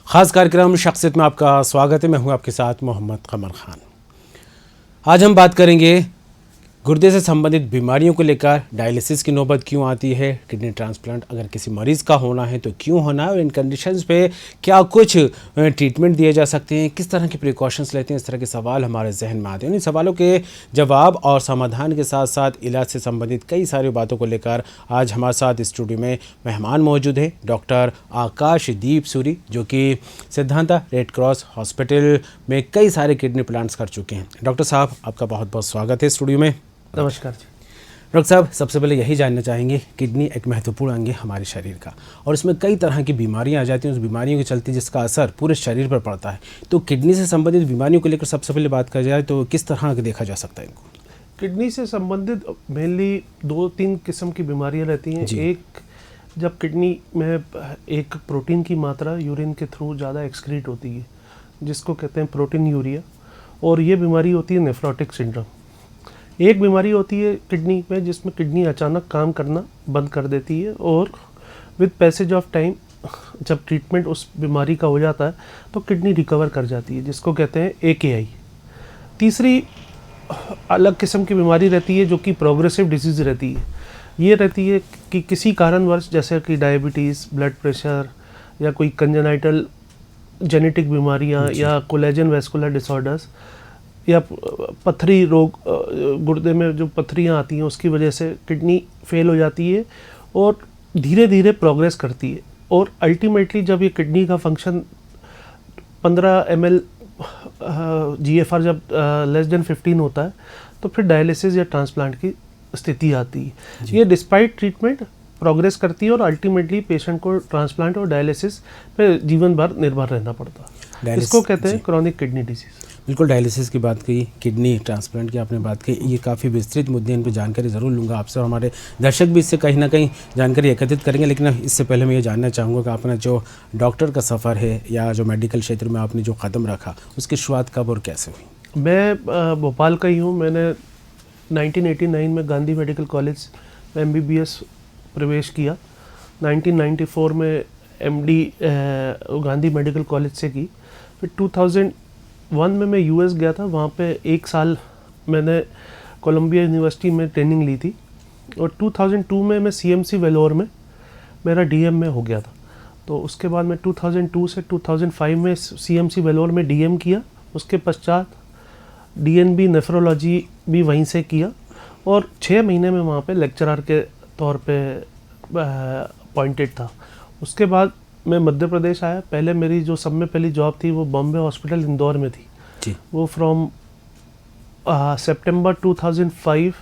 खास कार्यक्रम शख्सियत में आपका स्वागत है। मैं हूं आपके साथ मोहम्मद कमर खान। आज हम बात करेंगे गुर्दे से संबंधित बीमारियों को लेकर। डायलिसिस की नौबत क्यों आती है, किडनी ट्रांसप्लांट अगर किसी मरीज़ का होना है तो क्यों होना है, और इन कंडीशंस पे क्या कुछ ट्रीटमेंट दिए जा सकते हैं, किस तरह के प्रिकॉशंस लेते हैं, इस तरह के सवाल हमारे जहन में आते हैं। इन सवालों के जवाब और समाधान के साथ साथ इलाज से संबंधित कई सारी बातों को लेकर आज हमारे साथ स्टूडियो में मेहमान मौजूद हैं। डॉक्टर आकाशदीप सूरी, जो कि सिद्धांता रेड क्रॉस हॉस्पिटल में कई सारे किडनी प्लांट्स कर चुके हैं। डॉक्टर साहब, आपका बहुत बहुत स्वागत है स्टूडियो में। नमस्कार जी। डॉक्टर साहब, सबसे पहले यही जानना चाहेंगे, किडनी एक महत्वपूर्ण अंग है हमारे शरीर का, और इसमें कई तरह की बीमारियां आ जाती हैं। उस बीमारियों के चलते जिसका असर पूरे शरीर पर पड़ता है, तो किडनी से संबंधित बीमारियों को लेकर सबसे पहले बात की जाए तो किस तरह का देखा जा सकता है इनको? किडनी से संबंधित मेनली 2-3 किस्म की बीमारियां रहती हैं। एक, जब किडनी में एक प्रोटीन की मात्रा यूरिन के थ्रू ज़्यादा एक्सक्रीट होती है, जिसको कहते हैं प्रोटीन यूरिया, और ये बीमारी होती है नेफ्रोटिक सिंड्रोम। एक बीमारी होती है किडनी में जिसमें किडनी अचानक काम करना बंद कर देती है, और विद पैसेज ऑफ टाइम जब ट्रीटमेंट उस बीमारी का हो जाता है तो किडनी रिकवर कर जाती है, जिसको कहते हैं AKI। तीसरी अलग किस्म की बीमारी रहती है जो कि प्रोग्रेसिव डिजीज़ रहती है। ये रहती है कि किसी कारणवश, जैसे कि डायबिटीज़, ब्लड प्रेशर, या कोई कंजेनाइटल जेनेटिक बीमारियाँ, या कोलेजन वैस्कुलर डिसऑर्डर्स, या पथरी रोग, गुर्दे में जो पथरियाँ आती हैं उसकी वजह से किडनी फेल हो जाती है और धीरे धीरे प्रोग्रेस करती है। और अल्टीमेटली जब ये किडनी का फंक्शन 15 ml GFR जब लेस देन 15 होता है तो फिर डायलिसिस या ट्रांसप्लांट की स्थिति आती है। ये डिस्पाइट ट्रीटमेंट प्रोग्रेस करती है और अल्टीमेटली पेशेंट को ट्रांसप्लांट और डायलिसिस पे जीवन भर निर्भर रहना पड़ता है। इसको कहते हैं क्रॉनिक किडनी डिजीज़। बिल्कुल, डायलिसिस की बात की, किडनी ट्रांसप्लांट की आपने बात की, ये काफ़ी विस्तृत मुद्दे, इन पर जानकारी ज़रूर लूँगा आपसे, और हमारे दर्शक भी इससे कहीं ना कहीं जानकारी एकत्रित करेंगे। लेकिन इससे पहले मैं ये जानना चाहूँगा कि अपना जो डॉक्टर का सफ़र है या जो मेडिकल क्षेत्र में आपने जो कदम रखा, उसकी शुरुआत कब और कैसे हुई? मैं भोपाल का ही हूँ। मैंने 1989 में गांधी मेडिकल कॉलेज में MBBS प्रवेश किया। 1994 में MD गांधी मेडिकल कॉलेज से की। फिर 2001 में मैं US गया था। वहाँ पे 1 साल मैंने कोलंबिया यूनिवर्सिटी में ट्रेनिंग ली थी, और 2002 में मैं CMC वेलोर में मेरा DM में हो गया था। तो उसके बाद मैं 2002 से 2005 में CMC वेलोर में DM किया। उसके पश्चात DNB नेफ्रोलॉजी भी वहीं से किया, और 6 महीने में वहाँ पे लेक्चरर के तौर पे अपॉइंटेड था। उसके बाद मैं मध्य प्रदेश आया। पहले मेरी जो सब में पहली जॉब थी वो बॉम्बे हॉस्पिटल इंदौर में थी जी। वो फ्रॉम सितंबर 2005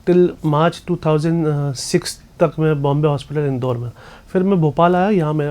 टिल मार्च 2006 तक मैं बॉम्बे हॉस्पिटल इंदौर में। फिर मैं भोपाल आया। यहाँ मैं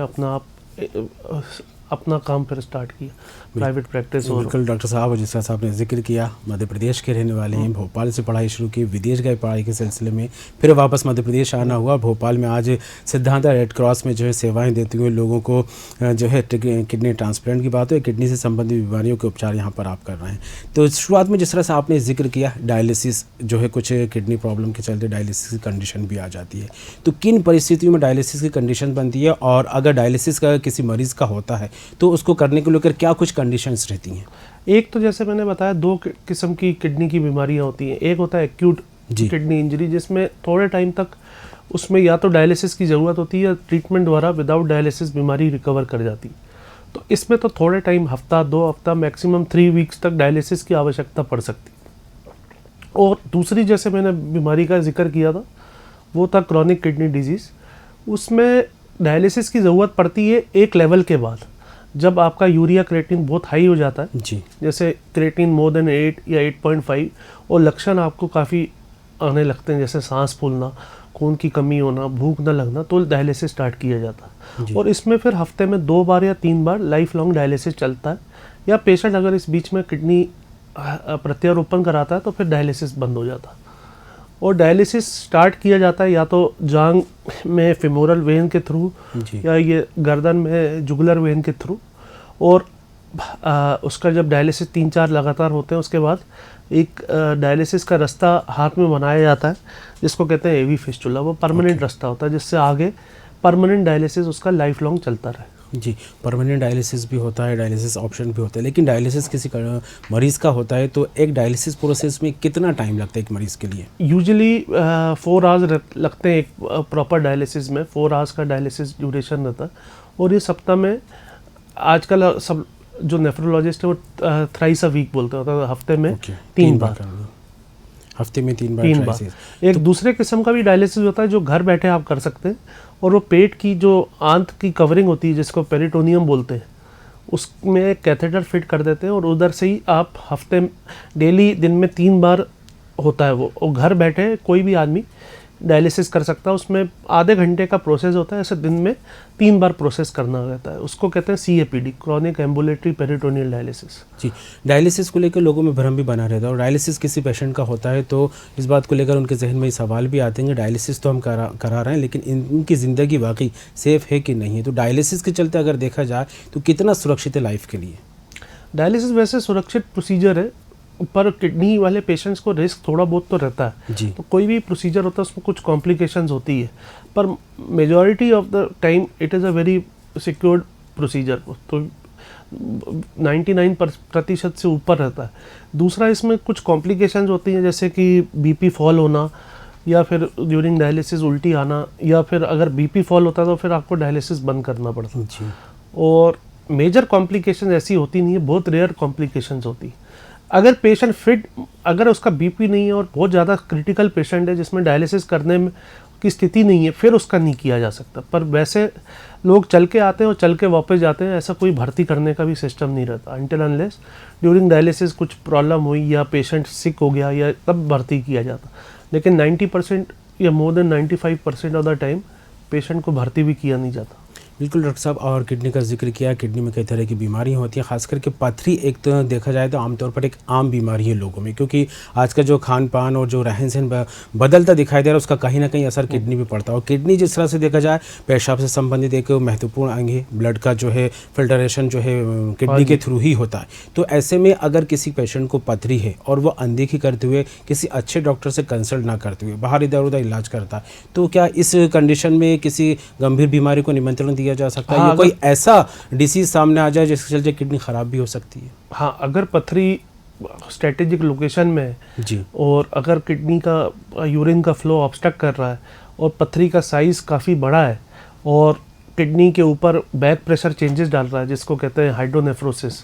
अपना काम फिर स्टार्ट किया, प्राइवेट प्रैक्टिस। बिल्कुल डॉक्टर साहब, जिस तरह से आपने जिक्र किया, मध्य प्रदेश के रहने वाले हैं, भोपाल से पढ़ाई शुरू की, विदेश गए पढ़ाई के सिलसिले में, फिर वापस मध्य प्रदेश आना हुआ। भोपाल में आज सिद्धांता रेड क्रॉस में जो है सेवाएं देते हुए लोगों को जो है किडनी ट्रांसप्लांट की बात है, किडनी से संबंधित बीमारियों के उपचार यहाँ पर आप कर रहे हैं। तो शुरुआत में जिस तरह से आपने जिक्र किया, डायलिसिस जो है, कुछ किडनी प्रॉब्लम के चलते डायलिसिस की कंडीशन भी आ जाती है, तो किन परिस्थितियों में डायलिसिस की कंडीशन बनती है, और अगर डायलिसिस का किसी मरीज़ का होता है तो उसको करने को लेकर क्या कुछ कंडीशंस रहती हैं? एक तो जैसे मैंने बताया, 2 किस्म की किडनी की बीमारियां होती हैं। एक होता है एक्यूट किडनी इंजरी, जिसमें थोड़े टाइम तक उसमें या तो डायलिसिस की ज़रूरत होती है, या ट्रीटमेंट द्वारा विदाउट डायलिसिस बीमारी रिकवर कर जाती है। तो इसमें तो थोड़े टाइम, हफ्ता 2 हफ्ता, मैक्सिमम 3 वीक्स तक डायलिसिस की आवश्यकता पड़ सकती है। और दूसरी, जैसे मैंने बीमारी का जिक्र किया था, वो था क्रॉनिक किडनी डिजीज़। उसमें डायलिसिस की ज़रूरत पड़ती है एक लेवल के बाद, जब आपका यूरिया क्रिएटिन बहुत हाई हो जाता है जी। जैसे क्रिएटिन मोर देन 8 या 8.5, और लक्षण आपको काफ़ी आने लगते हैं, जैसे सांस फूलना, खून की कमी होना, भूख न लगना, तो डायलिसिस स्टार्ट किया जाता है। और इसमें फिर हफ्ते में 2 बार या 3 बार लाइफ लॉन्ग डायलिसिस चलता है। या पेशेंट अगर इस बीच में किडनी प्रत्यारोपण कराता है तो फिर डायलिसिस बंद हो जाता है। और डायलिसिस स्टार्ट किया जाता है या तो जांग में फेमोरल वेन के थ्रू, या ये गर्दन में जुगुलर वेन के थ्रू। और उसका जब डायलिसिस 3-4 लगातार होते हैं, उसके बाद एक डायलिसिस का रास्ता हाथ में बनाया जाता है, जिसको कहते हैं एवी फिस्टुला। वो परमानेंट रास्ता होता है, जिससे आगे परमानेंट डायलिसिस उसका लाइफ लॉन्ग चलता रहे। जी, परमानेंट डायलिसिस भी होता है, डायलिसिस ऑप्शन भी होता है, लेकिन डायलिसिस किसी मरीज़ का होता है तो एक डायलिसिस प्रोसेस में कितना टाइम लगता है एक मरीज़ के लिए? यूजुअली 4 आवर्स लगते हैं एक प्रॉपर डायलिसिस में। 4 आवर्स का डायलिसिस ड्यूरेशन रहता है और ये सप्ताह में आजकल सब जो नेफ्रोलॉजिस्ट है वो थ्राइस अ वीक बोलते हैं, मतलब हफ्ते में 3 बार। हफ्ते में 3 बार। एक दूसरे किस्म का भी डायलिसिस होता है जो घर बैठे आप कर सकते हैं, और वो पेट की जो आंत की कवरिंग होती है जिसको पेरिटोनियम बोलते हैं, उसमें कैथेटर फिट कर देते हैं और उधर से ही आप हफ्ते डेली दिन में 3 बार होता है वो, और घर बैठे कोई भी आदमी डायलिसिस कर सकता है। उसमें आधे घंटे का प्रोसेस होता है, ऐसे दिन में 3 बार प्रोसेस करना रहता है। उसको कहते हैं CAPD, chronic ambulatory peritoneal dialysis. जी, डायलिसिस को लेकर लोगों में भ्रम भी बना रहता है, और डायलिसिस किसी पेशेंट का होता है तो इस बात को लेकर उनके जहन में सवाल भी आते हैं कि डायलिसिस तो हम करा रहे हैं, लेकिन इनकी ज़िंदगी वाकई सेफ़ है कि नहीं है। तो डायलिसिस के चलते अगर देखा जाए तो कितना सुरक्षित है लाइफ के लिए? डायलिसिस वैसे सुरक्षित प्रोसीजर है, पर किडनी वाले पेशेंट्स को रिस्क थोड़ा बहुत तो रहता है जी। तो कोई भी प्रोसीजर होता है उसमें कुछ कॉम्प्लिकेशंस होती है, पर majority of the time it is a very secured procedure, तो 99% से ऊपर रहता है। दूसरा, इसमें कुछ कॉम्प्लिकेशंस होती हैं जैसे कि BP फॉल होना, या फिर ड्यूरिंग डायलिसिस उल्टी आना, या फिर अगर BP फॉल होता है तो फिर आपको डायलिसिस बंद करना पड़ता है। जी। और मेजर कॉम्प्लिकेशन ऐसी होती नहीं है, बहुत रेयर कॉम्प्लिकेशंस होती है। अगर पेशेंट फिट, अगर उसका BP नहीं है और बहुत ज़्यादा क्रिटिकल पेशेंट है जिसमें डायलिसिस करने में की स्थिति नहीं है, फिर उसका नहीं किया जा सकता। पर वैसे लोग चल के आते हैं और चल के वापस जाते हैं, ऐसा कोई भर्ती करने का भी सिस्टम नहीं रहता अनटिल अनलेस ड्यूरिंग डायलिसिस कुछ प्रॉब्लम हुई या पेशेंट सिक हो गया, या तब भर्ती किया जाता। लेकिन 90% या more than 95% of the time patient को भर्ती भी किया नहीं जाता। बिल्कुल डॉक्टर साहब, और किडनी का जिक्र किया, किडनी में कई तरह की बीमारियां होती हैं, खास करके पथरी एक तो देखा जाए तो आमतौर पर एक आम बीमारी है लोगों में, क्योंकि आज का जो खान पान और जो रहन सहन बदलता दिखाई दे रहा है उसका कहीं ना कहीं असर किडनी पे पड़ता है। और किडनी जिस तरह से देखा जाए पेशाब से संबंधित एक महत्वपूर्ण अंग है, ब्लड का जो है फिल्टरेशन जो है किडनी के थ्रू ही होता है। तो ऐसे में अगर किसी पेशेंट को पथरी है और वो अनदेखी करते हुए किसी अच्छे डॉक्टर से कंसल्ट ना करते हुए बाहर इधर उधर इलाज करता है, तो क्या इस कंडीशन में किसी गंभीर बीमारी को निमंत्रण दिया जा सकता है? हाँ, कोई ऐसा डिसीज सामने आ जाए जिसके चलते किडनी खराब भी हो सकती है? हाँ, अगर पथरी स्ट्रेटेजिक लोकेशन में है जी, और अगर किडनी का यूरिन का फ्लो ऑब्स्ट्रक्ट कर रहा है और पथरी का साइज़ काफ़ी बड़ा है और किडनी के ऊपर बैक प्रेशर चेंजेस डाल रहा है जिसको कहते हैं हाइड्रोनेफ्रोसिस,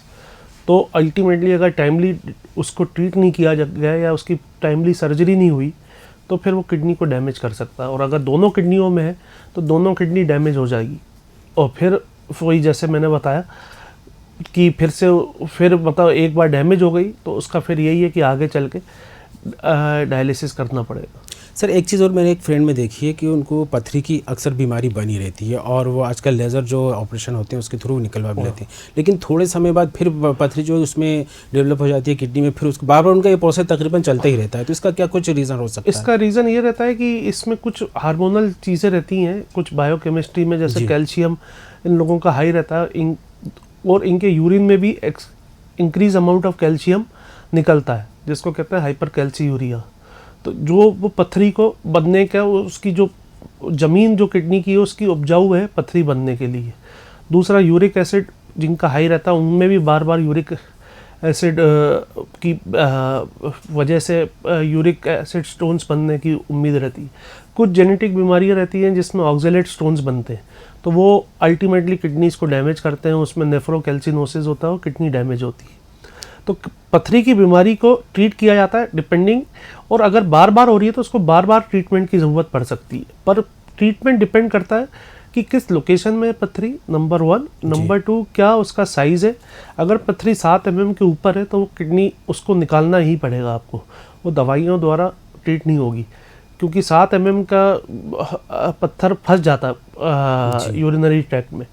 तो अल्टीमेटली अगर टाइमली उसको ट्रीट नहीं किया गया या उसकी टाइमली सर्जरी नहीं हुई तो फिर वो किडनी को डैमेज कर सकता है। और अगर दोनों किडनियों में है तो दोनों किडनी डैमेज हो जाएगी, और फिर वही जैसे मैंने बताया कि फिर मतलब एक बार डैमेज हो गई तो उसका फिर यही है कि आगे चल के डायलिसिस करना पड़ेगा। सर एक चीज़ और मैंने एक फ्रेंड में देखी है कि उनको पथरी की अक्सर बीमारी बनी रहती है और वो आजकल लेज़र जो ऑपरेशन होते हैं उसके थ्रू निकलवा भी लेते हैं, लेकिन थोड़े समय बाद फिर पथरी जो है उसमें डेवलप हो जाती है किडनी में, फिर उसको बार बार उनका ये प्रोसेस तकरीबन चलता ही रहता है। तो इसका क्या कुछ रीज़न हो सकता है? इसका रीज़न ये रहता है कि इसमें कुछ हार्मोनल चीज़ें रहती हैं, कुछ बायोकेमिस्ट्री में, जैसे कैल्शियम इन लोगों का हाई रहता है और इनके यूरिन में भी इंक्रीज अमाउंट ऑफ कैल्शियम निकलता है जिसको कहते हैं हाइपर कैल्सीयूरिया। तो जो वो पथरी को बनने का उसकी जो ज़मीन जो किडनी की है उसकी उपजाऊ है पथरी बनने के लिए। दूसरा, यूरिक एसिड जिनका हाई रहता है उनमें भी बार बार यूरिक एसिड की वजह से यूरिक एसिड स्टोन्स बनने की उम्मीद रहती है। कुछ जेनेटिक बीमारियां रहती हैं जिसमें ऑक्जेलेट स्टोन्स बनते हैं, तो वो अल्टीमेटली किडनीज को डैमेज करते हैं, उसमें नेफ्रोकैल्सिनोसिस होता है और किडनी डैमेज होती है। तो पथरी की बीमारी को ट्रीट किया जाता है डिपेंडिंग, और अगर बार बार हो रही है तो उसको बार बार ट्रीटमेंट की ज़रूरत पड़ सकती है, पर ट्रीटमेंट डिपेंड करता है कि किस लोकेशन में है पथरी, नंबर 1। नंबर 2, क्या उसका साइज़ है। अगर पथरी 7 mm के ऊपर है तो वो किडनी उसको निकालना ही पड़ेगा आपको, वो दवाइयों द्वारा ट्रीट नहीं होगी, क्योंकि 7 mm का पत्थर फंस जाता है यूरिनरी ट्रैक्ट में,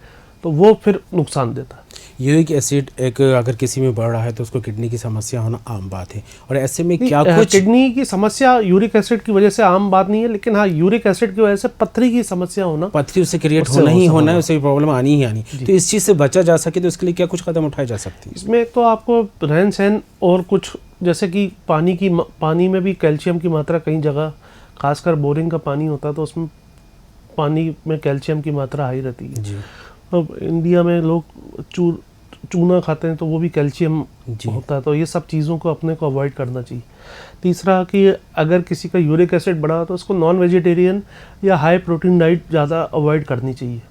तो वो फिर नुकसान देता है। यूरिक एसिड एक अगर किसी में बढ़ रहा है तो उसको किडनी की समस्या होना आम बात है, और ऐसे में क्या कुछ किडनी की समस्या यूरिक एसिड की वजह से आम बात नहीं है, लेकिन हाँ यूरिक एसिड की वजह से पथरी की समस्या होना, पथरी उससे क्रिएट होना ही होना है, उससे प्रॉब्लम आनी ही आनी। तो इस चीज़ से बचा जा सके तो इसके लिए क्या कुछ कदम उठाए जा सकते हैं? इसमें तो आपको रहन सहन और कुछ, जैसे कि पानी में भी कैल्शियम की मात्रा कई जगह, खासकर बोरिंग का पानी होता है तो उसमें पानी में कैल्शियम की मात्रा हाई रहती है। अब इंडिया में लोग चूना खाते हैं तो वो भी कैल्शियम होता है, तो ये सब चीज़ों को अपने को अवॉइड करना चाहिए। तीसरा कि अगर किसी का यूरिक एसिड बढ़ा तो उसको नॉन वेजिटेरियन या हाई प्रोटीन डाइट ज़्यादा अवॉइड करनी चाहिए।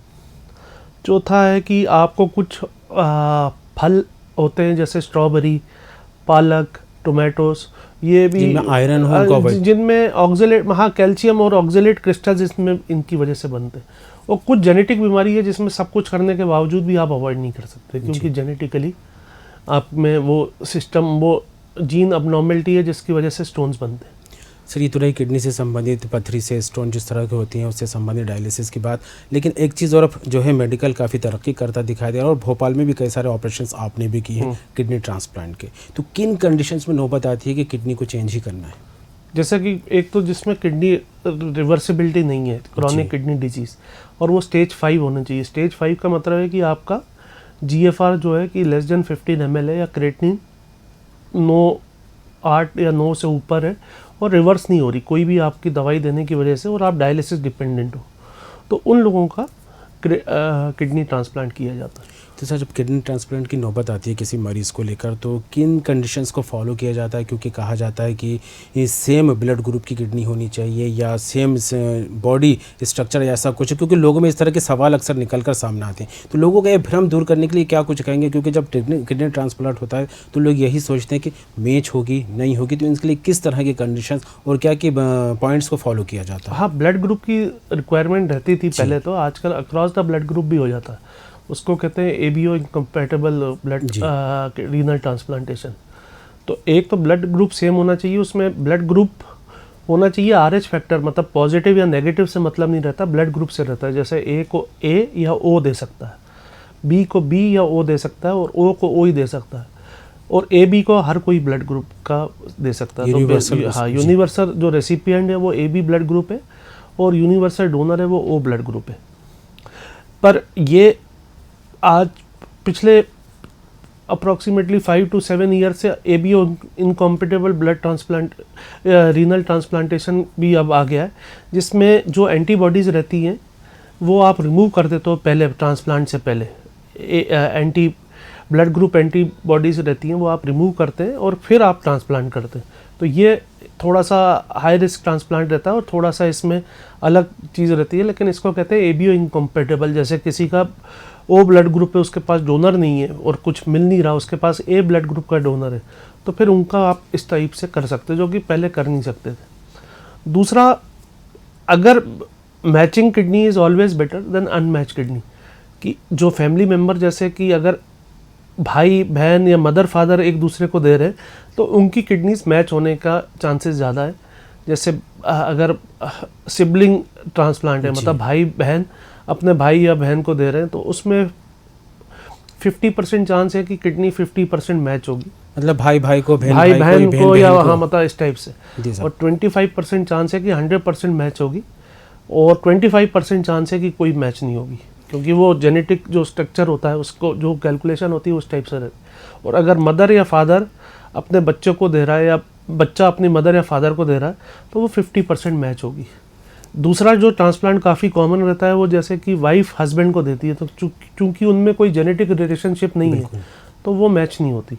चौथा है कि आपको कुछ फल होते हैं जैसे स्ट्रॉबेरी, पालक, टोमेटोस, ये भी जिनमें आयरन हो, जिनमें ऑक्जेलेट, हाँ कैल्शियम और ऑक्जेलेट क्रिस्टल्स इसमें इनकी वजह से बनते हैं। और कुछ जेनेटिक बीमारी है जिसमें सब कुछ करने के बावजूद भी आप अवॉइड नहीं कर सकते, क्योंकि जेनेटिकली आप में वो सिस्टम, वो जीन अबनॉर्मेलिटी है जिसकी वजह से स्टोन्स बनते हैं। सर ये तो रही किडनी से संबंधित, पथरी से, स्टोन जिस तरह की होती हैं उससे संबंधित डायलिसिस की बात। लेकिन एक चीज़ और जो है मेडिकल काफ़ी तरक्की करता दिखाई दे रहा है और भोपाल में भी कई सारे ऑपरेशंस आपने भी किए हैं किडनी ट्रांसप्लांट के। तो किन कंडीशंस में नौबत आती है कि किडनी को चेंज ही करना है? जैसे कि एक तो जिसमें किडनी रिवर्सिबिलिटी नहीं है, क्रॉनिक किडनी डिजीज़, और वो स्टेज 5 होना चाहिए। स्टेज 5 का मतलब है कि आपका GFR जो है कि लेस देन 15 ml है, या क्रेटिनिन 8 या 9 से ऊपर है और रिवर्स नहीं हो रही कोई भी आपकी दवाई देने की वजह से, और आप डायलिसिस डिपेंडेंट हो, तो उन लोगों का किडनी ट्रांसप्लांट किया जाता है। तो सर जब किडनी ट्रांसप्लांट की नौबत आती है किसी मरीज़ को लेकर, तो किन कंडीशंस को फॉलो किया जाता है? क्योंकि कहा जाता है कि ये सेम ब्लड ग्रुप की किडनी होनी चाहिए या सेम बॉडी स्ट्रक्चर ऐसा कुछ, क्योंकि लोगों में इस तरह के सवाल अक्सर निकल कर सामने आते हैं। तो लोगों का ये भ्रम दूर करने के लिए क्या कुछ कहेंगे? क्योंकि जब किडनी ट्रांसप्लांट होता है तो लोग यही सोचते हैं कि मैच होगी नहीं होगी, तो इसके लिए किस तरह की कंडीशंस और क्या कि पॉइंट्स को फॉलो किया जाता है? हाँ, ब्लड ग्रुप की रिक्वायरमेंट रहती थी पहले, तो आजकल अक्रॉस द ब्लड ग्रुप भी हो जाता है। उसको कहते हैं ABO incompatible blood renal transplantation. तो एक तो ब्लड ग्रुप सेम होना चाहिए, उसमें ब्लड ग्रुप होना चाहिए RH फैक्टर, मतलब पॉजिटिव या नेगेटिव से मतलब नहीं रहता, ब्लड ग्रुप से रहता है। जैसे A को A या O दे सकता है, B को B या O दे सकता है, और O को O ही दे सकता है, और AB को हर कोई ब्लड ग्रुप का दे सकता है। तो हाँ, यूनिवर्सल जो रेसिपिएंट है वो AB ब्लड ग्रुप है, और यूनिवर्सल डोनर है वो O ब्लड ग्रुप है। पर ये आज पिछले अप्रॉक्सीमेटली 5 to 7 ईयर से ABO incompatible blood transplant, renal transplantation भी अब आ गया है, जिसमें जो एंटीबॉडीज़ रहती हैं वो आप रिमूव कर देते हो पहले, ट्रांसप्लांट से पहले एंटी ब्लड ग्रुप एंटीबॉडीज़ रहती हैं वो आप रिमूव करते हैं और फिर आप ट्रांसप्लांट करते हैं। तो ये थोड़ा सा हाई रिस्क ट्रांसप्लांट रहता है और थोड़ा सा इसमें अलग चीज़ रहती है, लेकिन इसको कहते हैं ABO इनकम्पेटेबल। जैसे किसी का O ब्लड ग्रुप है, उसके पास डोनर नहीं है और कुछ मिल नहीं रहा, उसके पास A ब्लड ग्रुप का डोनर है, तो फिर उनका आप इस टाइप से कर सकते हो, जो कि पहले कर नहीं सकते थे। दूसरा, अगर matching kidney is always better than unmatch kidney, कि जो फैमिली मेम्बर, जैसे कि अगर भाई बहन या मदर फादर एक दूसरे को दे रहे हैं तो उनकी किडनीज मैच होने का चांसेस ज़्यादा है। जैसे अगर सिबलिंग ट्रांसप्लांट है, मतलब भाई बहन अपने भाई या बहन को दे रहे हैं, तो उसमें 50% चांस है कि किडनी 50% मैच होगी, मतलब भाई भाई को, भाई बहन को, या हाँ मतलब इस टाइप से। और 25% चांस है कि 100% मैच होगी, और 25% चांस है कि कोई मैच नहीं होगी, क्योंकि वो जेनेटिक जो स्ट्रक्चर होता है उसको जो कैलकुलेशन होती है उस टाइप से रहती है। और अगर मदर या फादर अपने बच्चे को दे रहा है या बच्चा अपनी मदर या फादर को दे रहा है तो वो 50% मैच होगी। दूसरा जो ट्रांसप्लांट काफ़ी कॉमन रहता है वो जैसे कि वाइफ हस्बैंड को देती है, तो चूँकि उनमें कोई जेनेटिक रिलेशनशिप नहीं है तो वो मैच नहीं होती।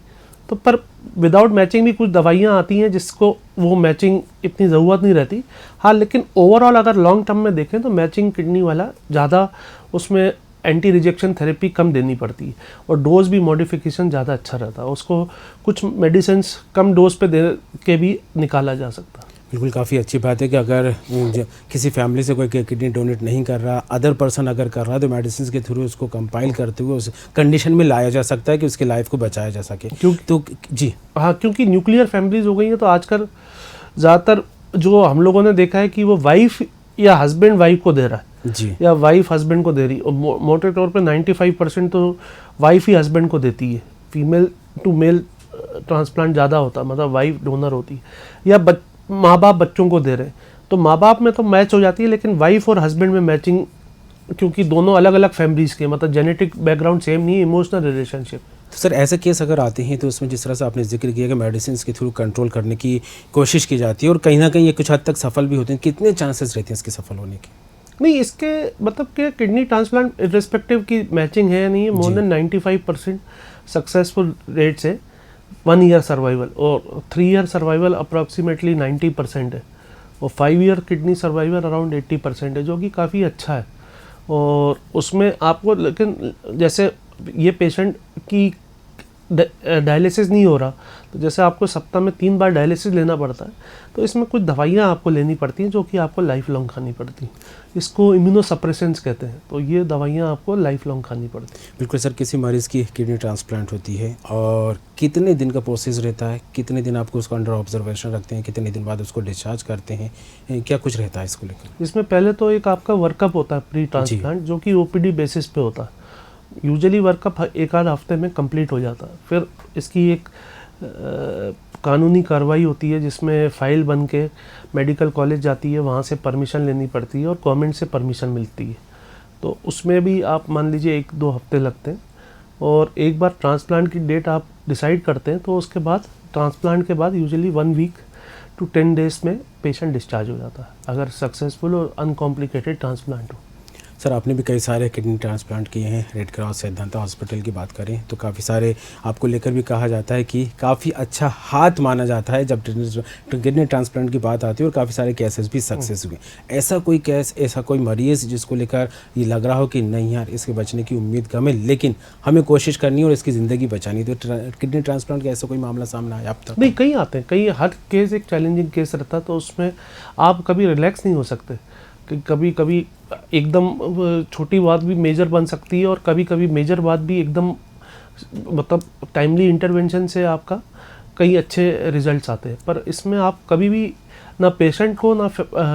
तो पर विदाउट मैचिंग भी कुछ दवाइयाँ आती हैं जिसको वो मैचिंग इतनी ज़रूरत नहीं रहती। हाँ, लेकिन ओवरऑल अगर लॉन्ग टर्म में देखें तो मैचिंग किडनी वाला ज़्यादा, उसमें एंटी रिजेक्शन थेरेपी कम देनी पड़ती है और डोज भी मॉडिफिकेशन ज़्यादा अच्छा रहता है, उसको कुछ मेडिसिन्स कम डोज पे दे के भी निकाला जा सकता है। बिल्कुल, काफ़ी अच्छी बात है कि अगर किसी फैमिली से कोई किडनी डोनेट नहीं कर रहा, अदर पर्सन अगर कर रहा है तो मेडिसिन के थ्रू उसको कंपाइल करते हुए उस कंडीशन में लाया जा सकता है कि उसकी लाइफ को बचाया जा सके। तो जी हाँ, क्योंकि न्यूक्लियर फैमिलीज हो गई हैं तो आजकल ज़्यादातर जो हम लोगों ने देखा है कि वो वाइफ या हस्बैंड वाइफ को दे रहा है जी, या वाइफ हस्बैंड को दे रही है, और मोटे तौर पे 95% तो वाइफ ही हस्बैंड को देती है। फीमेल टू मेल ट्रांसप्लांट ज़्यादा होता है, मतलब वाइफ डोनर होती है, या माँ बाप बच्चों को दे रहे हैं तो माँ बाप में तो मैच हो जाती है, लेकिन वाइफ और हस्बैंड में मैचिंग, क्योंकि दोनों अलग अलग फैमिलीज के, मतलब जेनेटिक बैकग्राउंड सेम नहीं है, इमोशनल रिलेशनशिप। तो सर ऐसे केस अगर आते हैं तो उसमें जिस तरह से आपने जिक्र किया कि मेडिसिन के थ्रू कंट्रोल करने की कोशिश की जाती है और कहीं ना कहीं ये कुछ हद तक सफल भी होते हैं, कितने चांसेस रहते हैं इसके सफल होने के? नहीं, इसके मतलब कि किडनी ट्रांसप्लांट इर्रेस्पेक्टिव की मैचिंग है या नहीं है, मोर देन 95% सक्सेसफुल रेट्स है 1 ईयर सर्वाइवल, और 3 ईयर सर्वाइवल अप्रॉक्सीमेटली 90% है, और 5 ईयर किडनी सर्वाइवल अराउंड 80% है, जो कि काफ़ी अच्छा है। और उसमें आपको, लेकिन जैसे ये पेशेंट की डायलिसिस नहीं हो रहा, तो जैसे आपको सप्ताह में 3 बार डायलिसिस लेना पड़ता है, तो इसमें कुछ दवाइयाँ आपको लेनी पड़ती हैं जो कि आपको लाइफ लॉन्ग खानी पड़ती हैं। इसको इम्यूनोसप्रेसेंट्स कहते हैं, तो ये दवाइयाँ आपको लाइफ लॉन्ग खानी पड़ती हैं। बिल्कुल सर, किसी मरीज़ की किडनी ट्रांसप्लांट होती है और कितने दिन का प्रोसेस रहता है, कितने दिन आपको उसको अंडर ऑब्जर्वेशन रखते हैं, कितने दिन बाद उसको डिस्चार्ज करते हैं, क्या कुछ रहता है इसको लेकर? इसमें पहले तो एक आपका वर्कअप होता है प्री ट्रांसप्लांट, जो कि ओपीडी बेसिस पे होता है। यूजुअली वर्कअप एक आध हफ्ते में कंप्लीट हो जाता है। फिर इसकी एक कानूनी कार्रवाई होती है, जिसमें फ़ाइल बन के मेडिकल कॉलेज जाती है, वहाँ से परमिशन लेनी पड़ती है और गवर्नमेंट से परमिशन मिलती है। तो उसमें भी आप मान लीजिए 1-2 हफ्ते लगते हैं। और एक बार ट्रांसप्लांट की डेट आप डिसाइड करते हैं, तो उसके बाद ट्रांसप्लांट के बाद यूजुअली 1 वीक to 10 डेज़ में पेशेंट डिस्चार्ज हो जाता है, अगर सक्सेसफुल और अनकॉम्प्लिकेटेड ट्रांसप्लांट हो। सर, आपने भी कई सारे किडनी ट्रांसप्लांट किए हैं। रेड क्रॉस सिद्धांत हॉस्पिटल की बात करें तो काफ़ी सारे आपको लेकर भी कहा जाता है कि काफ़ी अच्छा हाथ माना जाता है जब किडनी ट्रांसप्लांट की बात आती है, और काफ़ी सारे केसेस भी सक्सेस हुए। ऐसा कोई केस, ऐसा कोई मरीज़ जिसको लेकर ये लग रहा हो कि नहीं यार, इसके बचने की उम्मीद कम है, लेकिन हमें कोशिश करनी है और इसकी ज़िंदगी बचानी, तो किडनी ट्रांसप्लांट का ऐसा कोई मामला सामने आया अब तक? नहीं, कई आते हैं, कई, हर केस एक चैलेंजिंग केस रहता है, तो उसमें आप कभी रिलैक्स नहीं हो सकते कि कभी कभी एकदम छोटी बात भी मेजर बन सकती है, और कभी कभी मेजर बात भी एकदम, मतलब टाइमली इंटरवेंशन से आपका कई अच्छे रिजल्ट्स आते हैं। पर इसमें आप कभी भी, ना पेशेंट को ना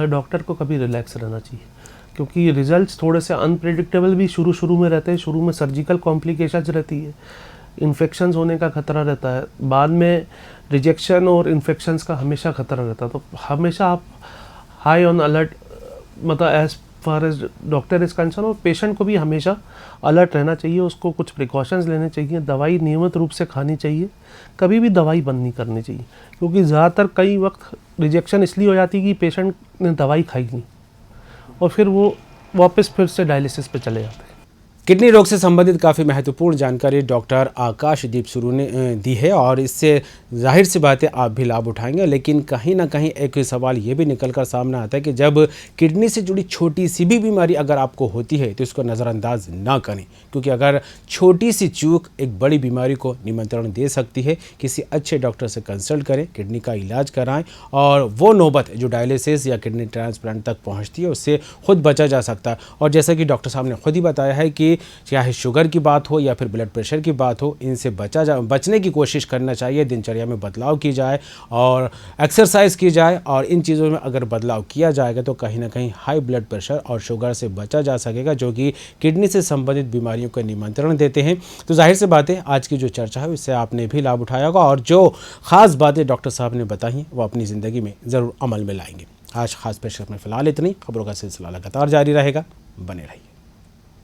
डॉक्टर को कभी रिलैक्स रहना चाहिए, क्योंकि रिजल्ट्स थोड़े से अनप्रेडिक्टेबल भी शुरू में रहते हैं। शुरू में सर्जिकल कॉम्प्लिकेशंस रहती है, इन्फेक्शंस होने का खतरा रहता है, बाद में रिजेक्शन और इन्फेक्शंस का हमेशा खतरा रहता है। तो हमेशा आप हाई ऑन अलर्ट, मतलब as far as doctor is concerned, और पेशेंट को भी हमेशा अलर्ट रहना चाहिए, उसको कुछ प्रिकॉशंस लेने चाहिए, दवाई नियमित रूप से खानी चाहिए, कभी भी दवाई बंद नहीं करनी चाहिए, क्योंकि ज़्यादातर कई वक्त रिजेक्शन इसलिए हो जाती है कि पेशेंट ने दवाई खाई नहीं, और फिर वो वापस फिर से डायलिसिस पे चले जाते हैं। किडनी रोग से संबंधित काफ़ी महत्वपूर्ण जानकारी डॉक्टर आकाशदीप सुरू ने दी है, और इससे जाहिर सी बात है आप भी लाभ उठाएंगे। लेकिन कहीं ना कहीं एक सवाल ये भी निकल कर सामने आता है कि जब किडनी से जुड़ी छोटी सी भी बीमारी अगर आपको होती है तो इसको नज़रअंदाज ना करें, क्योंकि अगर छोटी सी चूक एक बड़ी बीमारी को निमंत्रण दे सकती है। किसी अच्छे डॉक्टर से कंसल्ट करें, किडनी का इलाज कराएं, और वो नौबत जो डायलिसिस या किडनी ट्रांसप्लांट तक पहुँचती है उससे खुद बचा जा सकता है। और जैसा कि डॉक्टर साहब ने खुद ही बताया है कि चाहे शुगर की बात हो या फिर ब्लड प्रेशर की बात हो, इनसे बचने की कोशिश करना चाहिए। दिनचर्या में बदलाव की जाए और एक्सरसाइज की जाए, और इन चीज़ों में अगर बदलाव किया जाएगा तो कहीं ना कहीं हाई ब्लड प्रेशर और शुगर से बचा जा सकेगा, जो कि किडनी से संबंधित बीमारियों को निमंत्रण देते हैं। तो जाहिर सी बात है आज की जो चर्चा है इससे आपने भी लाभ उठाया होगा, और जो ख़ास बातें डॉक्टर साहब ने बताई हैं वो अपनी ज़िंदगी में ज़रूर अमल में लाएंगे। आज खास पेशकश में फ़िलहाल इतनी। खबरों का सिलसिला लगातार जारी रहेगा, बने रहिए।